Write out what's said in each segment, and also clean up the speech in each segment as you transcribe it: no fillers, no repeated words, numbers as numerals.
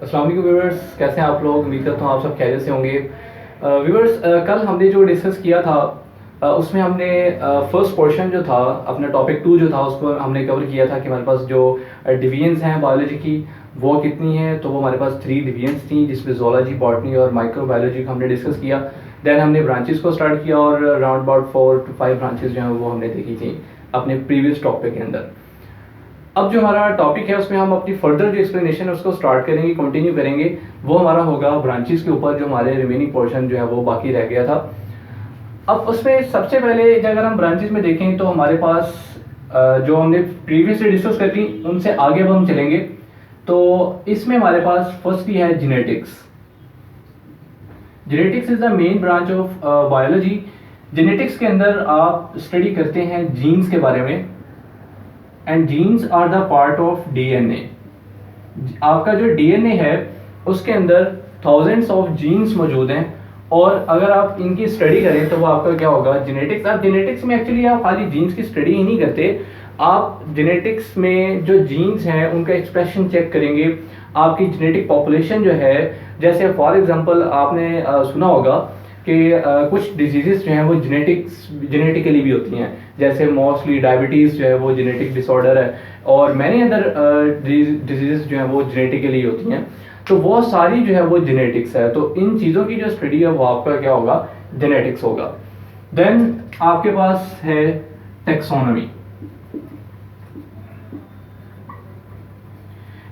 अस्सलाम वालेकुम व्यूअर्स, कैसे हैं आप लोग। उम्मीद करता हूँ आप सब खैरियत से होंगे। व्यूअर्स, कल हमने जो डिस्कस किया था उसमें हमने फर्स्ट पोर्शन जो था अपना टॉपिक 2 जो था उसको हमने कवर किया था कि हमारे पास जो डिवीजन्स हैं बायोलॉजी की वो कितनी हैं। तो वो हमारे पास 3 डिवीजन्स थी जिसमें जोलॉजी, बॉटनी और माइक्रोबायोलॉजी को हमने डिस्कस किया। देन हमने ब्रांचेस को स्टार्ट किया और अराउंड अबाउट 4 to 5 ब्रांचेस जो हैं वो हमने देखी थी अपने प्रीवियस टॉपिक के अंदर। अब जो हमारा टॉपिक है उसमें हम अपनी फर्दर जो एक्सप्लेनेशन है उसको स्टार्ट करेंगे, कंटिन्यू करेंगे। वो हमारा होगा ब्रांचेस के ऊपर, जो हमारे रिमेनिंग पोर्शन जो है वो बाकी रह गया था। अब उसमें सबसे पहले अगर हम ब्रांचेस में देखें तो हमारे पास जो हमने प्रीवियसली डिस्कस कर ली उनसे आगे अब हम चलेंगे। तो इसमें हमारे पास फर्स्टली है genetics. Genetics is the main branch of biology. Genetics के अंदर आप स्टडी करते हैं जीन्स के बारे में, and genes are the part of DNA. आपका जो डीएनए है उसके अंदर थाउजेंड्स ऑफ जीन्स मौजूद हैं, और अगर आप इनकी स्टडी करें तो वो आपका क्या होगा, जेनेटिक्स। आप जेनेटिक्स में एक्चुअली आप खाली जीन्स की स्टडी ही नहीं करते, आप जेनेटिक्स में जो जीन्स हैं उनका एक्सप्रेशन चेक करेंगे, आपकी जेनेटिक पॉपुलेशन जो है। जैसे फॉर एग्जांपल आपने सुना होगा कि कुछ डिजीजेस जो हैं वो जेनेटिकली भी होती हैं, जैसे मोस्टली डायबिटीज़ जो है वो जेनेटिक डिसऑर्डर है, और मैनी अदर डिजीजेस जो हैं वो जेनेटिकली होती हैं। तो वो सारी जो है वो जेनेटिक्स है। तो इन चीज़ों की जो स्टडी है वो आपका क्या होगा, जेनेटिक्स होगा। देन आपके पास है taxonomy.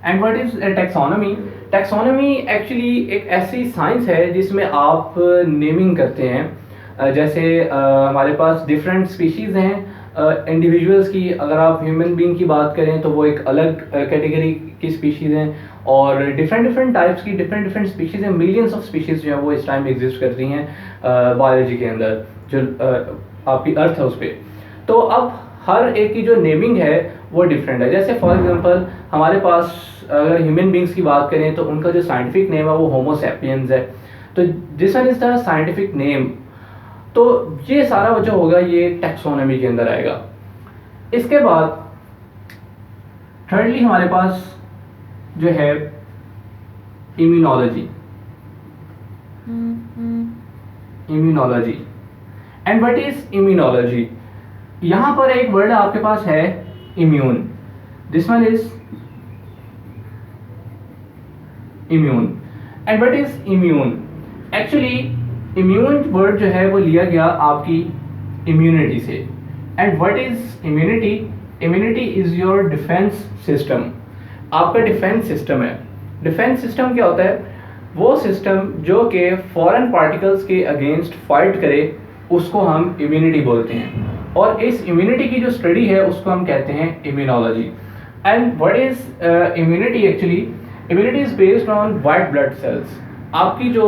And what is taxonomy? Taxonomy actually एक ऐसी साइंस है जिसमें आप नेमिंग करते हैं। जैसे हमारे पास डिफरेंट स्पीशीज़ हैं इंडिविजुअल्स की। अगर आप ह्यूमन बीइंग की बात करें तो वो एक अलग कैटेगरी की स्पीशीज़ हैं, और डिफरेंट टाइप्स की डिफरेंट स्पीशीज़ हैं। मिलियंस ऑफ स्पीशीज़ जो है वो इस टाइम एग्जिस्ट करती हैं बायोलॉजी के अंदर, जो आपकी अर्थ है उस पर। तो अब हर एक की जो नेमिंग है वो डिफरेंट है। जैसे फॉर एग्जांपल हमारे पास अगर ह्यूमन बींग्स की बात करें तो उनका जो साइंटिफिक नेम है वो होमो सैपियंस है। तो this one is the scientific name. तो ये सारा जो होगा ये टैक्सोनॉमी के अंदर आएगा। इसके बाद थर्डली हमारे पास जो है immunology. Immunology and what is immunology? यहां पर एक वर्ड आपके पास है immune. This one is immune. And what is immune? Actually immune word जो है वो लिया गया आपकी इम्यूनिटी से। And what is immunity? Immunity is your defence system. आपका डिफेंस सिस्टम है। डिफेंस सिस्टम क्या होता है? वो सिस्टम जो कि फॉरेन पार्टिकल्स के अगेंस्ट फाइट करे उसको हम इम्यूनिटी बोलते हैं, और इस इम्यूनिटी की जो स्टडी है उसको हम कहते हैं immunology. And what is immunity? Actually immunity is based on white blood cells. आपकी जो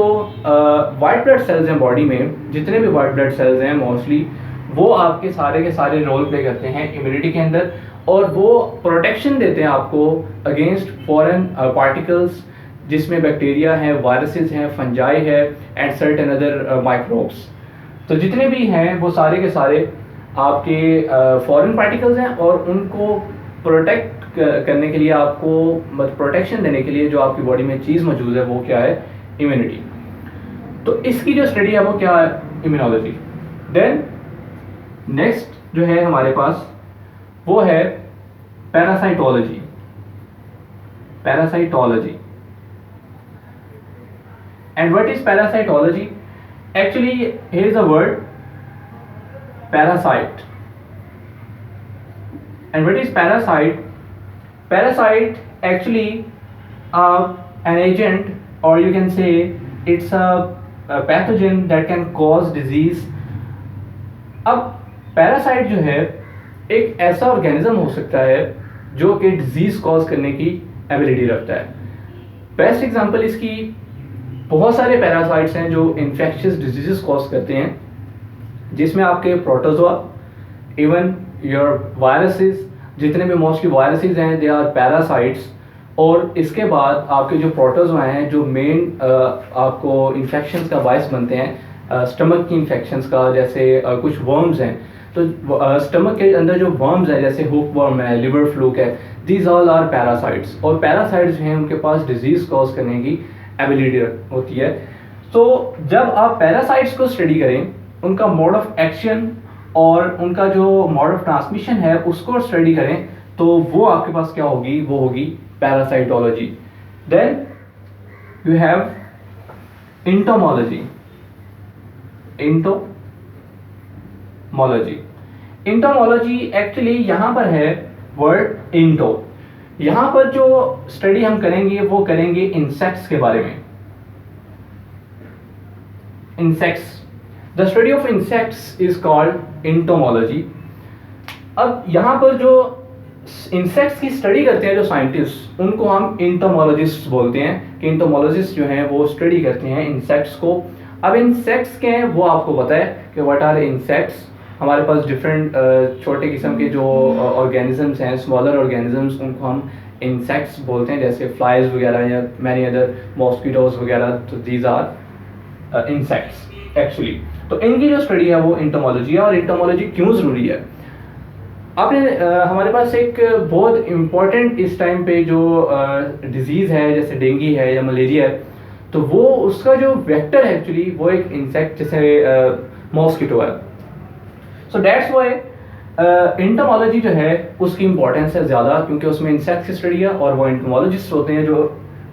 वाइट ब्लड सेल्स हैं बॉडी में, जितने भी वाइट ब्लड सेल्स हैं मोस्टली, वो आपके सारे के सारे रोल प्ले करते हैं इम्यूनिटी के अंदर, और वो प्रोटेक्शन देते हैं आपको अगेंस्ट फॉरेन पार्टिकल्स, जिसमें बैक्टीरिया हैं, वायरसेस हैं, फंजाई है, एंड सर्टेन अदर माइक्रोब्स। तो जितने भी हैं वो सारे के सारे आपके फॉरेन पार्टिकल्स हैं, और उनको प्रोटेक्ट करने के लिए, आपको मतलब प्रोटेक्शन देने के लिए जो आपकी बॉडी में चीज़ मौजूद है वो क्या है, इम्यूनिटी। तो इसकी जो स्टडी है वो क्या है, इम्यूनोलॉजी। देन नेक्स्ट जो है हमारे पास वो है parasitology. Parasitology and what is parasitology? Actually here is a word parasite. And what is parasite? Parasite actually an agent, or you can say it's a pathogen that can cause disease. अब parasite जो है एक ऐसा organism हो सकता है जो कि डिजीज कॉज करने की एबिलिटी रखता है। बेस्ट एग्जांपल इसकी बहुत सारे पैरासाइट्स हैं जो इन्फेक्शियस डिजीजेस कॉज करते हैं, जिसमें आपके प्रोटोजोआ, इवन योर वायरसेस, जितने भी मोस्टली वायरसेस हैं दे आर पैरासाइट्स। और इसके बाद आपके जो प्रोटोजोआ हैं जो मेन आपको इन्फेक्शंस का बायस बनते हैं, स्टमक की इन्फेक्शंस का, जैसे कुछ वर्म्स हैं। तो स्टमक के अंदर जो वर्म्स हैं जैसे हुक वर्म है, लिवर फ्लूक है, दीज ऑल आर पैरासाइट्स, और पैरासाइट्स जो हैं उनके पास डिजीज कॉज करने की एबिलिटी होती है। तो जब आप पैरासाइट्स को स्टडी करें, उनका मोड ऑफ एक्शन और उनका जो मोड ऑफ ट्रांसमिशन है उसको स्टडी करें, तो वो आपके पास क्या होगी, वो होगी parasitology. Then you have entomology. Entomology actually यहाँ पर है वर्ड इंटो। यहाँ पर जो स्टडी हम करेंगे वो करेंगे इंसेक्ट्स के बारे में। Insects, the study of insects is called entomology. अब यहाँ पर जो इंसेक्ट्स की स्टडी करते हैं जो साइंटिस्ट, उनको हम इंटोमोलॉजिस्ट बोलते हैं कि इंटोमोलॉजिस्ट जो हैं वो स्टडी करते हैं इंसेक्ट्स को। अब इंसेक्ट्स क्या हैं वो आपको पता है कि व्हाट आर इंसेक्ट्स। हमारे पास डिफरेंट छोटे किस्म के जो ऑर्गेनिजम्स हैं, स्मॉलर ऑर्गेनिजम्स, उनको हम इंसेक्ट्स बोलते हैं, जैसे फ्लाइज वगैरह या मैनी अदर मॉस्किटोज वगैरह। तो दीज आर इंसेक्ट्स एक्चुअली। तो इनकी जो स्टडी है वो इंटोमोलॉजी है। और इंटोमोलॉजी क्यों ज़रूरी है? आपने हमारे पास एक बहुत इम्पॉर्टेंट इस टाइम पे जो डिजीज़ है जैसे डेंगू है या मलेरिया है, तो वो उसका जो वेक्टर है एक्चुअली वो एक इंसेक्ट जैसे मॉस्किटो है। सो दैट्स वाई इंटोमोलॉजी जो है उसकी इंपॉर्टेंस है ज़्यादा, क्योंकि उसमें इंसेक्ट्स की स्टडी है और वो इंटोमोलॉजिस्ट होते हैं जो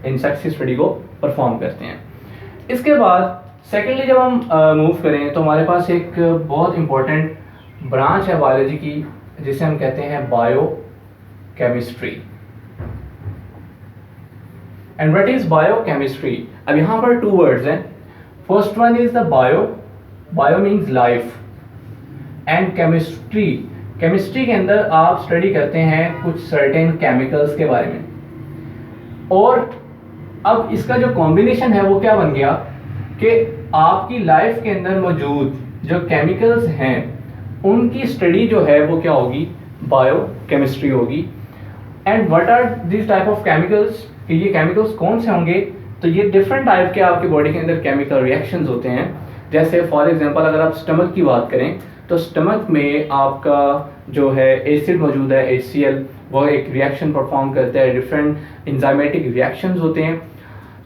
इंसेक्ट्स की स्टडी को परफॉर्म करते हैं। इसके बाद सेकेंडली जब हम मूव करें तो हमारे पास एक बहुत इंपॉर्टेंट ब्रांच है बायोलॉजी की, जिसे हम कहते हैं bio chemistry. And what is bio chemistry? अब यहाँ पर टू वर्ड्स हैं। First one is the bio, bio means life, and chemistry, chemistry के अंदर आप स्टडी करते हैं कुछ सर्टेन केमिकल्स के बारे में। और अब इसका जो कॉम्बिनेशन है वो क्या बन गया कि आपकी लाइफ के अंदर मौजूद जो केमिकल्स हैं उनकी स्टडी जो है वो क्या होगी, बायो केमिस्ट्री होगी। And what are this type of chemicals, कि ये केमिकल्स कौन से होंगे? तो ये डिफरेंट टाइप के आपकी बॉडी के अंदर केमिकल रिएक्शंस होते हैं। जैसे फॉर एग्जांपल अगर आप स्टमक की बात करें तो स्टमक में आपका जो है एसिड मौजूद है HCl, वो एक रिएक्शन परफॉर्म करता है, डिफरेंट इंजाइमेटिक रिएक्शंस होते हैं।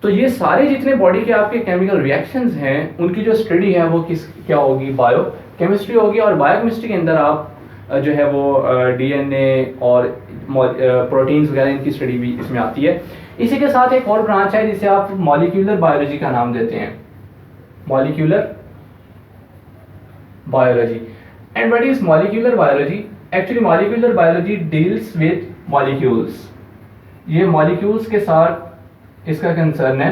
तो ये सारे जितने बॉडी के आपके केमिकल रिएक्शंस हैं उनकी जो स्टडी है वो क्या होगी, बायो केमिस्ट्री होगी। और बायो केमिस्ट्री के अंदर आप जो है वो DNA और प्रोटीन्स वगैरह इनकी स्टडी भी इसमें आती है। इसी के साथ एक और ब्रांच है जिसे आप मॉलिक्यूलर बायोलॉजी का नाम देते हैं, molecular biology. And what is molecular biology? Actually molecular biology deals with molecules, ये मॉलिक्यूल्स के साथ इसका कंसर्न है।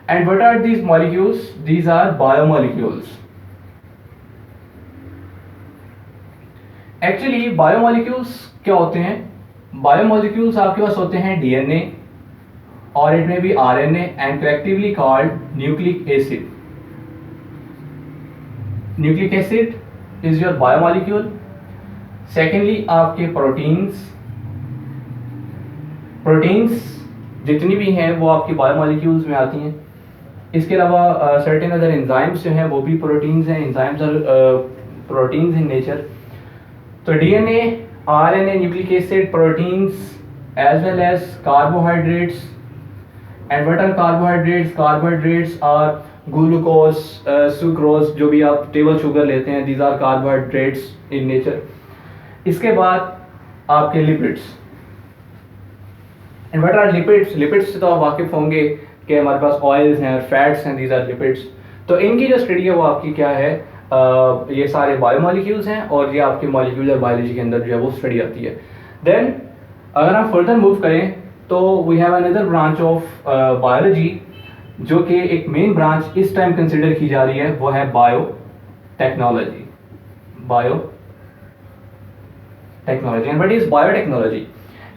And what are these molecules? These are biomolecules. Actually biomolecules क्या होते हैं? बायोमॉलिक्यूल्स आपके पास होते हैं DNA और इट में भी RNA and collectively called nucleic acid. Nucleic acid is your biomolecule. Secondly आपके प्रोटीन्स, प्रोटीन्स जितनी भी हैं वो आपकी बायोमॉलिक्यूल्स में आती हैं। इसके अलावा सर्टेन अदर एंजाइम्स जो हैं वो भी प्रोटीन्स हैं। Enzymes are proteins in nature. तो DNA, RNA, nucleic acid, proteins as well as carbohydrates. And what are carbohydrates? Carbohydrates are glucose, sucrose, जो भी आप टेबल शुगर लेते हैं, these are carbohydrates in nature. इसके बाद आपके lipids. And what are lipids? Lipids से तो आप वाकिफ होंगे कि हमारे पास ऑयल्स हैं, फैट्स हैं, दीज आर लिपिड्स। तो इनकी जो स्टडी है वो आपकी क्या है, ये सारे बायोमॉलिक्यूल्स हैं और ये आपकी मॉलिक्यूलर बायोलॉजी के अंदर जो है वो स्टडी आती है। देन अगर हम फर्दर मूव करें तो we have another branch of biology जो कि एक मेन ब्रांच इस टाइम कंसिडर की जा रही है, वो है biotechnology. Biotechnology. And what is biotechnology?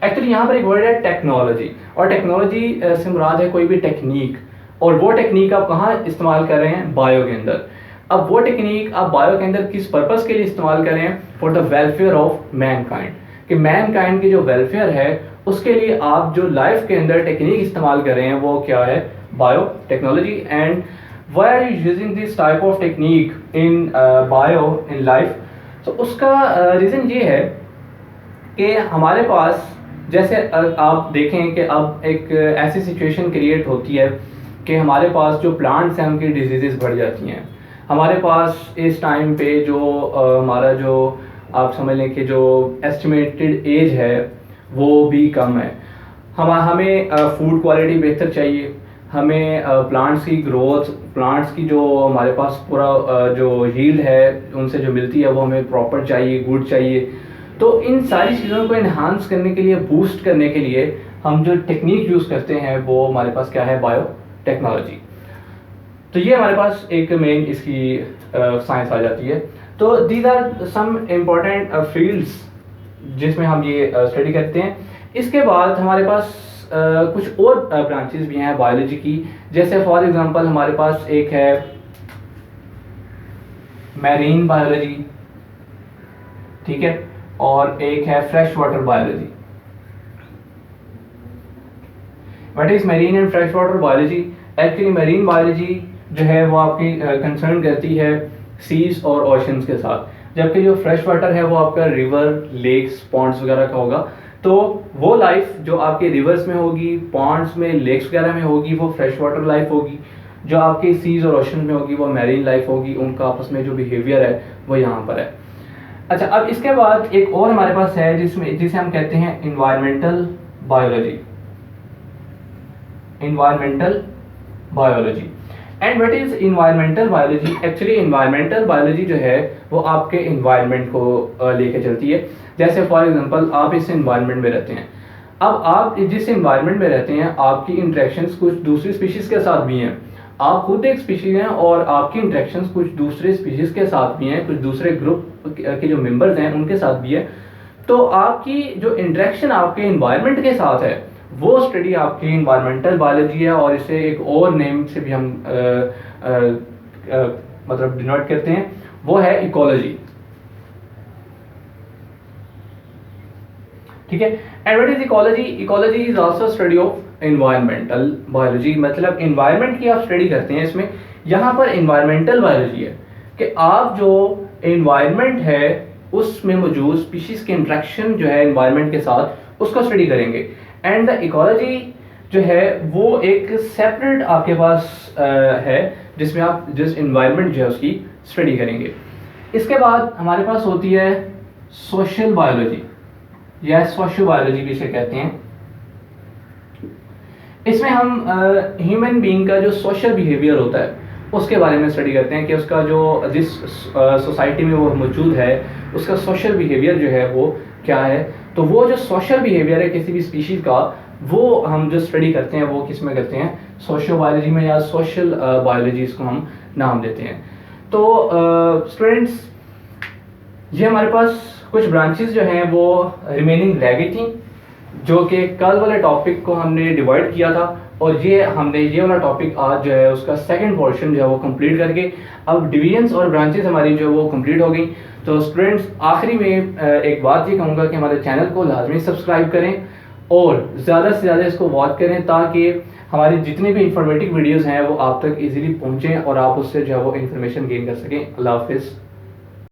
Actually यहाँ पर एक वर्ड है टेक्नोलॉजी, और टेक्नोलॉजी से मुराद है कोई भी टेक्निक, और वो टेक्निक आप कहाँ इस्तेमाल कर रहे हैं, बायो के अंदर। अब वो टेक्निक आप बायो के अंदर किस पर्पस के लिए इस्तेमाल कर रहे हैं? For the welfare of Mankind, कि मैनकाइंड की जो वेलफेयर है उसके लिए आप जो लाइफ के अंदर टेक्निक इस्तेमाल कर रहे हैं वो क्या है, biotechnology. And why are you using this type of technique in bio in life? तो उसका रीज़न ये है कि हमारे पास जैसे आप देखें कि अब एक ऐसी सिचुएशन क्रिएट होती है कि हमारे पास जो प्लांट्स हैं उनकी डिजीज़ बढ़ जाती हैं। हमारे पास इस टाइम पे जो हमारा जो आप समझ लें कि जो एस्टिमेटेड एज है वो भी कम है। हमें फूड क्वालिटी बेहतर चाहिए, हमें प्लांट्स की ग्रोथ, प्लांट्स की जो हमारे पास पूरा जो यील्ड है उनसे जो मिलती है वो हमें प्रॉपर चाहिए, गुड चाहिए। तो इन सारी चीज़ों को इन्हांस करने के लिए, बूस्ट करने के लिए हम जो टेक्निक यूज़ करते हैं वो हमारे पास क्या है, बायो टेक्नोलॉजी। तो ये हमारे पास एक मेन इसकी साइंस आ जाती है। तो these are some important fields जिसमें हम ये स्टडी करते हैं। इसके बाद हमारे पास कुछ और ब्रांचेस भी हैं बायोलॉजी की। जैसे फॉर एग्जांपल हमारे पास एक है मैरीन बायोलॉजी, ठीक है, और एक है fresh water biology. What is marine and fresh water biology? Actually marine biology जो है वो आपकी कंसर्न करती है सीज और ओशंस के साथ, जबकि जो फ्रेश वाटर है वो आपका रिवर, लेक्स, पॉन्ड्स वगैरह का होगा। तो वो लाइफ जो आपके रिवर्स में होगी, पॉन्ड्स में, लेक्स वगैरह में होगी, वो फ्रेश वाटर लाइफ होगी। जो आपके सीज और ओशन में होगी वो मैरीन लाइफ होगी। उनका आपस में जो बिहेवियर है वो यहाँ पर है। अच्छा, अब इसके बाद एक और हमारे पास है जिसे हम कहते हैं environmental biology. Environmental biology and what is environmental biology? Actually environmental biology जो है वो आपके इन्वायरमेंट को लेके चलती है। जैसे फॉर एग्जांपल आप इस इन्वायरमेंट में रहते हैं। अब आप जिस इन्वायरमेंट में रहते हैं आपकी इंटरेक्शंस कुछ दूसरी स्पीशीज के साथ भी हैं। आप खुद एक स्पीशीज हैं और आपकी इंटरेक्शंस कुछ दूसरे स्पीशीज के साथ भी हैं, कुछ दूसरे ग्रुप के जो मेंबर्स हैं उनके साथ भी है। तो आपकी जो इंटरेक्शन आपके इन्वायरमेंट के साथ है वो स्टडी आपकी इन्वायरमेंटल बायोलॉजी है, और इसे एक और नेम से भी हम मतलब डिनोट करते हैं, वो है इकोलॉजी। ठीक है, and what is ecology? Ecology is also study of environmental biology. मतलब इन्वायरमेंट की आप स्टडी करते हैं इसमें। यहाँ पर इन्वायरमेंटल बायोलॉजी है कि आप जो इन्वायरमेंट है उसमें मौजूद स्पीशीज के इंट्रैक्शन जो है इन्वायरमेंट के साथ उसको स्टडी करेंगे। एंड द इकोलॉजी जो है वो एक सेपरेट आपके पास है जिसमें आप जिस इन्वायरमेंट जो है उसकी स्टडी करेंगे। इसके बाद हमारे पास होती है सोशल बायोलॉजी या सोशल बायोलॉजी भी इसे कहते हैं। इसमें हम ह्यूमन बीइंग का जो सोशल बिहेवियर होता है उसके बारे में स्टडी करते हैं कि उसका जो जिस सोसाइटी में वो मौजूद है उसका सोशल बिहेवियर जो है वो क्या है। तो वो जो सोशल बिहेवियर है किसी भी स्पीशीज का वो हम जो स्टडी करते हैं वो किस में करते हैं, सोशल बायोलॉजी में, या सोशल बायोलॉजी इसको हम नाम देते हैं। तो स्टूडेंट्स ये हमारे पास कुछ ब्रांचेस जो हैं वो रिमेनिंग रह गई थी, जो कि कल वाले टॉपिक को हमने डिवाइड किया था, और ये हमने ये वाला टॉपिक आज जो है उसका सेकंड पोर्शन जो है वो कंप्लीट करके अब डिवीजन्स और ब्रांचेस हमारी जो है वो कंप्लीट हो गई। तो स्टूडेंट्स आखिरी में एक बात ये कहूँगा कि हमारे चैनल को लाजमी सब्सक्राइब करें और ज़्यादा से ज़्यादा इसको वॉच करें ताकि हमारी जितनी भी इंफॉर्मेटिव वीडियोज़ हैं वो आप तक ईजिली पहुँचें और आप उससे जो है वो इन्फॉर्मेशन गेन कर सकें। अल्लाह हाफिज़।